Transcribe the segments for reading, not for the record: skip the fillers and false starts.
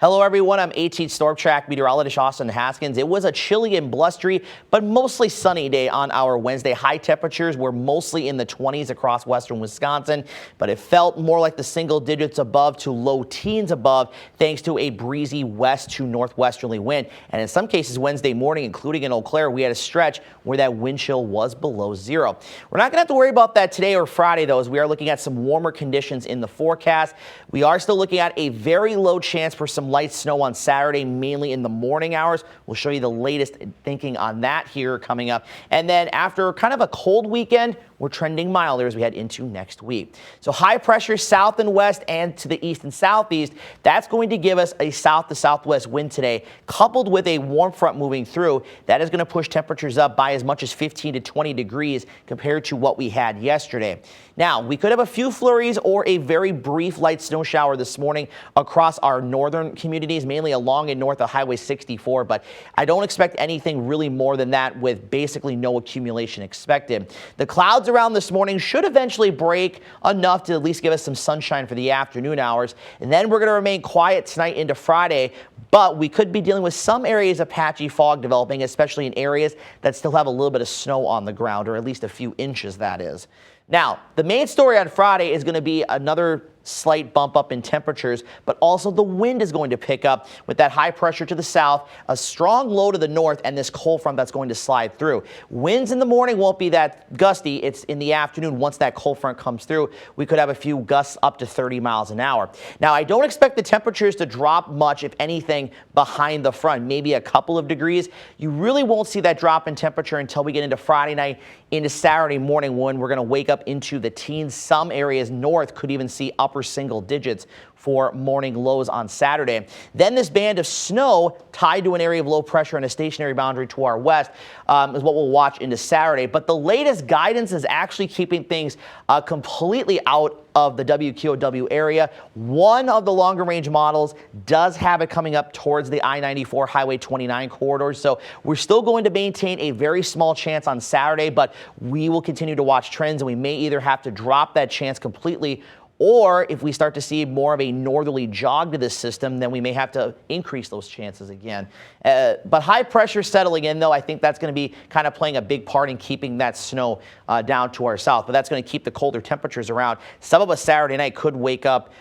Hello everyone, I'm 18 Storm Track meteorologist Austin Haskins. It was a chilly and blustery, but mostly sunny day on our Wednesday. High temperatures were mostly in the 20s across western Wisconsin, but it felt more like the single digits above to low teens above thanks to a breezy west to northwesterly wind. And in some cases Wednesday morning, including in Eau Claire, we had a stretch where that wind chill was below zero. We're not going to have to worry about that today or Friday though, as we are looking at some warmer conditions in the forecast. We are still looking at a very low chance for some light snow on Saturday, mainly in the morning hours. We'll show you the latest thinking on that here coming up. And then after kind of a cold weekend, we're trending milder as we head into next week. So high pressure south and west and to the east and southeast, that's going to give us a south to southwest wind today, coupled with a warm front moving through. That is going to push temperatures up by as much as 15 to 20 degrees compared to what we had yesterday. Now, we could have a few flurries or a very brief light snow shower this morning across our northern communities, mainly along and north of Highway 64, but I don't expect anything really more than that with basically no accumulation expected. The clouds around this morning should eventually break enough to at least give us some sunshine for the afternoon hours, and then we're going to remain quiet tonight into Friday, but we could be dealing with some areas of patchy fog developing, especially in areas that still have a little bit of snow on the ground, or at least a few inches, that is. Now, the main story on Friday is going to be another slight bump up in temperatures, but also the wind is going to pick up with that high pressure to the south, a strong low to the north, and this cold front that's going to slide through. Winds in the morning won't be that gusty. It's in the afternoon once that cold front comes through. We could have a few gusts up to 30 miles an hour. Now, I don't expect the temperatures to drop much, if anything, behind the front, maybe a couple of degrees. You really won't see that drop in temperature until we get into Friday night, into Saturday morning, when we're going to wake up into the teens. Some areas north could even see upper single digits for morning lows on Saturday. Then this band of snow tied to an area of low pressure and a stationary boundary to our west is what we'll watch into Saturday. But the latest guidance is actually keeping things completely out of the WQOW area. One of the longer range models does have it coming up towards the I-94 Highway 29 corridor. So we're still going to maintain a very small chance on Saturday, but we will continue to watch trends, and we may either have to drop that chance completely, or if we start to see more of a northerly jog to this system, then we may have to increase those chances again. But high pressure settling in, though, I think that's going to be kind of playing a big part in keeping that snow down to our south. But that's going to keep the colder temperatures around. Some of us Saturday night could wake up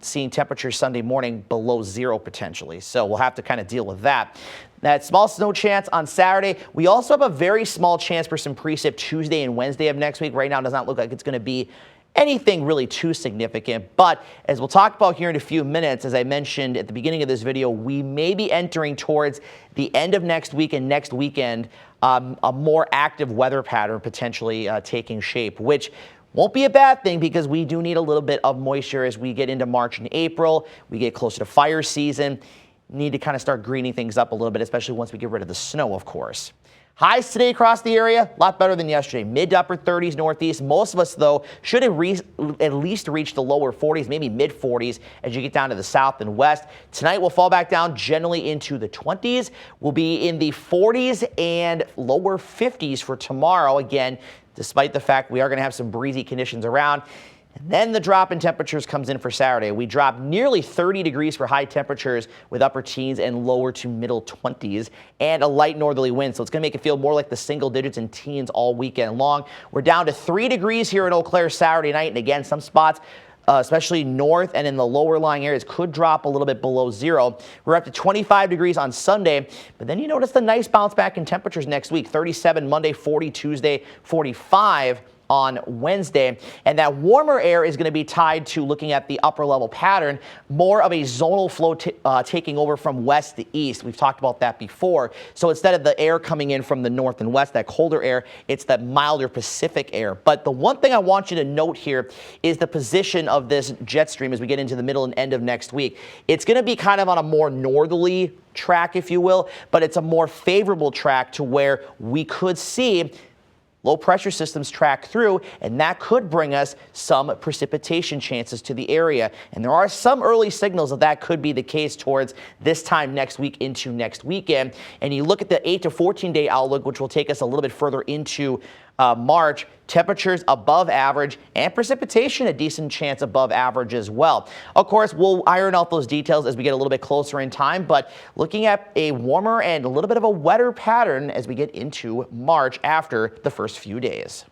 seeing temperatures Sunday morning below zero potentially. So we'll have to kind of deal with that. That small snow chance on Saturday. We also have a very small chance for some precip Tuesday and Wednesday of next week. Right now it does not look like it's going to be anything really too significant, but as we'll talk about here in a few minutes, as I mentioned at the beginning of this video, we may be entering towards the end of next week and next weekend a more active weather pattern potentially taking shape, which won't be a bad thing because we do need a little bit of moisture as we get into March and April. We get closer to fire season. Need to kind of start greening things up a little bit, especially once we get rid of the snow, of course. Highs today across the area, a lot better than yesterday. Mid to upper 30s northeast. Most of us, though, should have at least reached the lower 40s, maybe mid 40s as you get down to the south and west. Tonight will fall back down generally into the 20s. We'll be in the 40s and lower 50s for tomorrow. Again, despite the fact we are going to have some breezy conditions around. And then the drop in temperatures comes in for Saturday. We drop nearly 30 degrees for high temperatures with upper teens and lower to middle 20s and a light northerly wind. So it's going to make it feel more like the single digits and teens all weekend long. We're down to 3 degrees here in Eau Claire Saturday night. And again, some spots, especially north and in the lower lying areas, could drop a little bit below zero. We're up to 25 degrees on Sunday, but then you notice the nice bounce back in temperatures next week. 37 Monday, 40 Tuesday, 45 on Wednesday, and that warmer air is going to be tied to looking at the upper level pattern, more of a zonal flow taking over from west to east. We've talked about that before. So instead of the air coming in from the north and west, that colder air, it's that milder Pacific air. But the one thing I want you to note here is the position of this jet stream as we get into the middle and end of next week. It's going to be kind of on a more northerly track, if you will, but it's a more favorable track to where we could see low pressure systems track through, and that could bring us some precipitation chances to the area. And there are some early signals that that could be the case towards this time next week into next weekend. And you look at the 8 to 14 day outlook, which will take us a little bit further into March, temperatures above average and precipitation a decent chance above average as well. Of course, we'll iron out those details as we get a little bit closer in time, but looking at a warmer and a little bit of a wetter pattern as we get into March after the first few days.